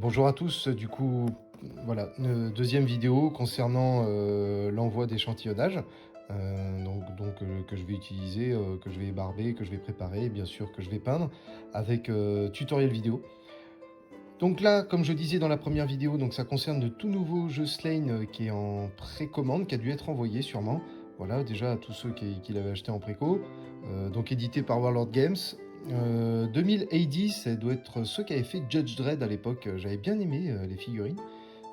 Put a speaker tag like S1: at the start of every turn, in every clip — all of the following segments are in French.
S1: Bonjour à tous, du coup, voilà, deuxième vidéo concernant l'envoi d'échantillonnage, que je vais utiliser, que je vais ébarber, que je vais préparer, et bien sûr que je vais peindre avec tutoriel vidéo. Donc là, comme je disais dans la première vidéo, donc ça concerne le tout nouveau jeu Slain qui est en précommande, qui a dû être envoyé sûrement. Voilà, déjà à tous ceux qui l'avaient acheté en préco. Donc édité par Warlord Games. 2000 AD, ça doit être ceux qui avaient fait Judge Dredd à l'époque. J'avais bien aimé les figurines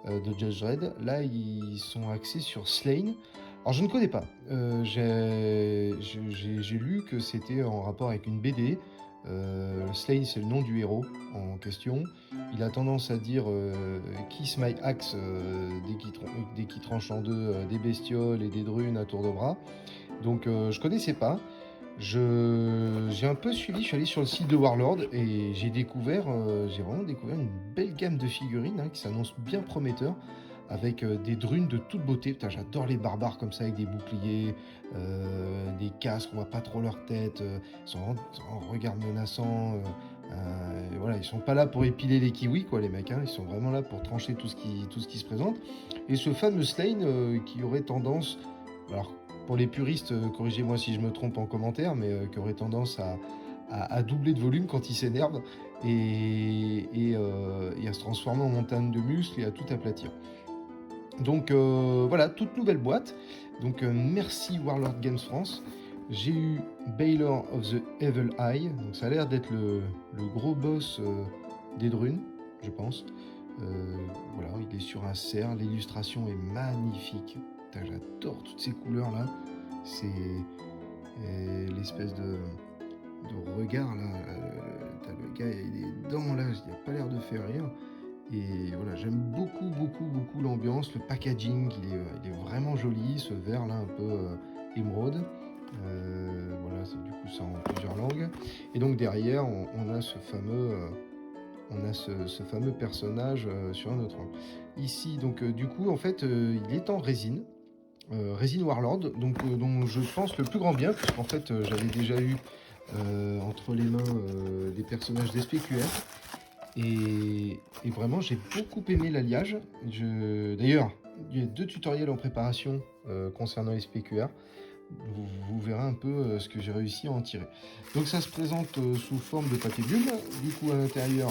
S1: de Judge Dredd. Là, ils sont axés sur Slain. Alors je ne connais pas. J'ai lu que c'était en rapport avec une BD. Slain, c'est le nom du héros en question. Il a tendance à dire Kiss my axe dès qu'il tranche en deux des bestioles et des drunes à tour de bras. Donc je connaissais pas. J'ai un peu suivi, je suis allé sur le site de Warlord et j'ai vraiment découvert une belle gamme de figurines qui s'annonce bien prometteur avec des drunes de toute beauté. Putain, j'adore les barbares comme ça avec des boucliers, des casques, on voit pas trop leur tête, ils sont en regard menaçant. Voilà, ils sont pas là pour épiler les kiwis, quoi, les mecs, hein, ils sont vraiment là pour trancher tout ce qui se présente. Et ce fameux Slain qui aurait tendance, alors pour les puristes, corrigez-moi si je me trompe en commentaire, mais qui aurait tendance à doubler de volume quand il s'énerve et à se transformer en montagne de muscles et à tout aplatir. Donc voilà, toute nouvelle boîte. Donc merci Warlord Games France. J'ai eu Baylor of the Evil Eye, donc ça a l'air d'être le gros boss des drunes, je pense. Voilà, il est sur un cerf, l'illustration est magnifique. Putain, j'adore toutes ces couleurs là. C'est l'espèce de regard là. T'as le gars, il est dents là, il a pas l'air de faire rire. Et voilà, j'aime beaucoup l'ambiance, le packaging, il est vraiment joli, ce vert là un peu émeraude. Voilà, du coup ça en plusieurs langues. Et donc derrière, on a ce fameux personnage sur un autre angle. Ici, donc du coup, en fait, il est en résine. Résine Warlord, donc dont je pense le plus grand bien, puisqu'en fait j'avais déjà eu entre les mains des personnages d'SPQR. Et vraiment, j'ai beaucoup aimé l'alliage. D'ailleurs, il y a 2 tutoriels en préparation concernant SPQR. Vous verrez un peu ce que j'ai réussi à en tirer. Donc ça se présente sous forme de papier bulle. Du coup, à l'intérieur,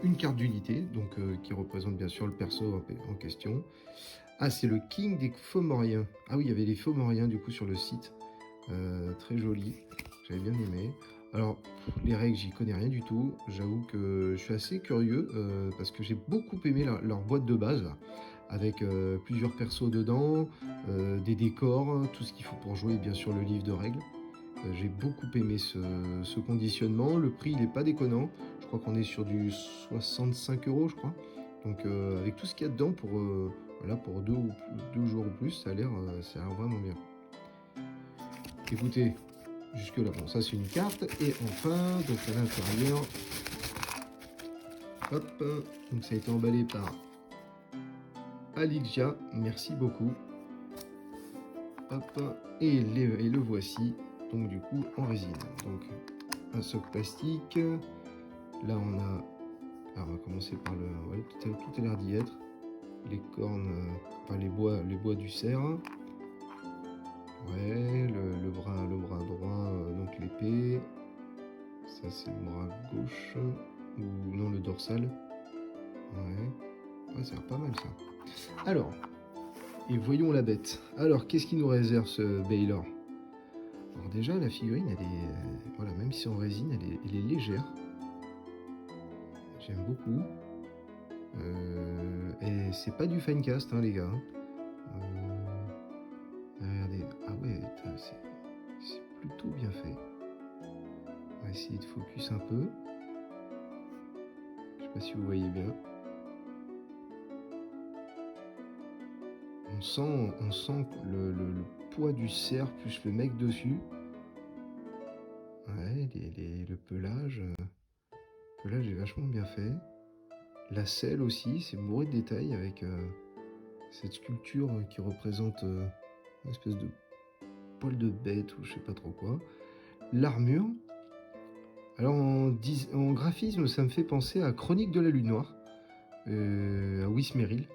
S1: une carte d'unité, donc qui représente bien sûr le perso en question. Ah, c'est le King des Fomoriens. Ah oui, il y avait les Fomoriens du coup sur le site. Très joli, j'avais bien aimé. Alors, les règles, j'y connais rien du tout. J'avoue que je suis assez curieux parce que j'ai beaucoup aimé leur boîte de base, là, avec plusieurs persos dedans, des décors, tout ce qu'il faut pour jouer, et bien sûr le livre de règles. J'ai beaucoup aimé ce conditionnement. Le prix, il n'est pas déconnant. Je crois qu'on est sur du 65 €, je crois. Donc, avec tout ce qu'il y a dedans voilà, pour 2 jours ou plus, ça a l'air vraiment bien. Écoutez, jusque là, bon, ça c'est une carte. Et enfin, donc à l'intérieur, hop, donc ça a été emballé par Alicia, merci beaucoup. Hop, et le voici, donc du coup en résine. Donc un soc plastique. Là on a, alors on va commencer par le, ouais, tout a l'air d'y être. Les cornes, enfin les bois du cerf. Ouais, le bras droit, donc l'épée. Ça c'est le bras gauche, ou non le dorsal. Ouais, ça a l'air pas mal ça. Alors, et voyons la bête. Alors, qu'est-ce qui nous réserve ce Baylor? Alors déjà, la figurine, elle est, voilà, même si c'est en résine, elle est légère. J'aime beaucoup. Et c'est pas du Finecast, hein, les gars. Regardez, ah ouais, c'est plutôt bien fait. On va essayer de focus un peu. Je sais pas si vous voyez bien. On sent le poids du cerf plus le mec dessus. Ouais, le pelage est vachement bien fait. La selle aussi, c'est bourré de détails avec cette sculpture qui représente une espèce de poil de bête ou je sais pas trop quoi. L'armure, Alors en graphisme, ça me fait penser à Chronique de la Lune Noire, à Wismerhill.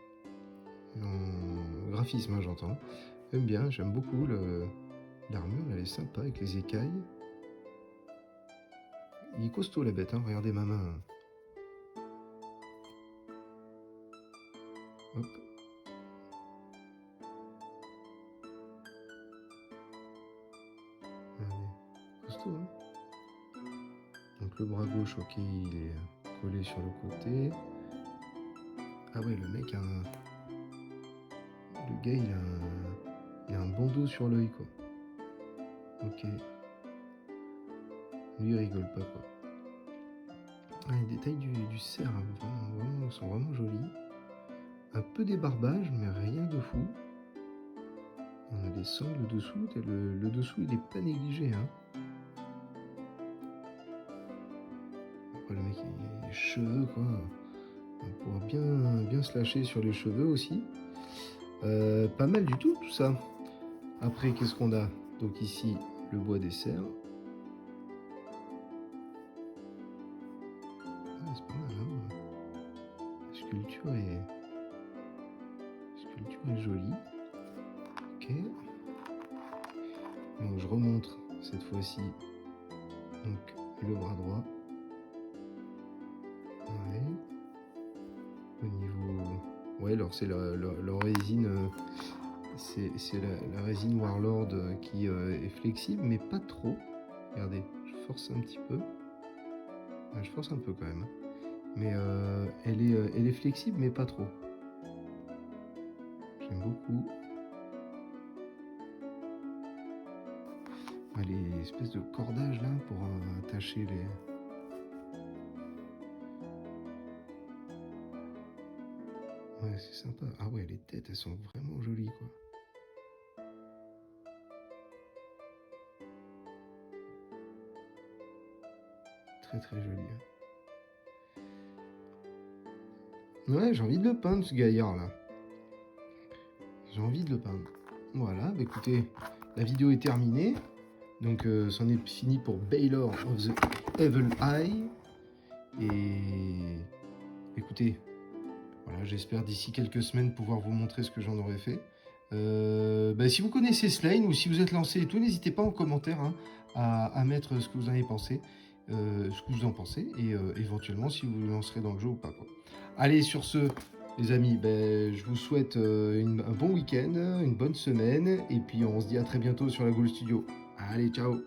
S1: En graphisme, hein, j'entends. J'aime bien, j'aime beaucoup l'armure, elle est sympa avec les écailles. Il est costaud la bête, hein, regardez ma main. Hop. Regardez, costaud, hein. Donc le bras gauche, ok, il est collé sur le côté. Ah ouais, le mec a un... Le gars, il a un bandeau sur l'œil, quoi. Ok. Lui, il rigole pas, quoi. Ah, les détails du cerf, hein, vraiment, sont vraiment jolis. Un peu débarbage, mais rien de fou. On a des sangles dessous. Le dessous, il est pas négligé, hein. Après, le mec, il a les cheveux, quoi. On pourra bien se lâcher sur les cheveux aussi. Pas mal du tout ça. Après, qu'est-ce qu'on a? Donc ici, le bois des cerfs. Ah, c'est pas mal, hein. La sculpture est jolie. Ok. Donc je remontre cette fois-ci donc le bras droit. Ouais. Au niveau... Ouais, alors c'est la résine... c'est la résine Warlord qui est flexible, mais pas trop. Regardez, je force un petit peu. Ah, je force un peu quand même. Mais elle est flexible, mais pas trop. J'aime beaucoup. Ah, les espèces de cordages là pour attacher les... Ouais, c'est sympa. Ah ouais, les têtes, elles sont vraiment jolies, quoi. Très très jolies. Hein. Ouais, j'ai envie de le peindre, ce gaillard là. J'ai envie de le peindre. Voilà, bah écoutez, la vidéo est terminée. Donc, c'en est fini pour Baylor of the Evil Eye. Et écoutez, voilà, j'espère d'ici quelques semaines pouvoir vous montrer ce que j'en aurais fait. Bah, si vous connaissez Slain ou si vous êtes lancé et tout, n'hésitez pas en commentaire, hein, à mettre ce que vous en avez pensé, ce que vous en pensez, et éventuellement si vous vous lancerez dans le jeu ou pas, quoi. Allez, sur ce, les amis, ben, je vous souhaite un bon week-end, une bonne semaine, et puis on se dit à très bientôt sur la Gaule Studio. Allez, ciao!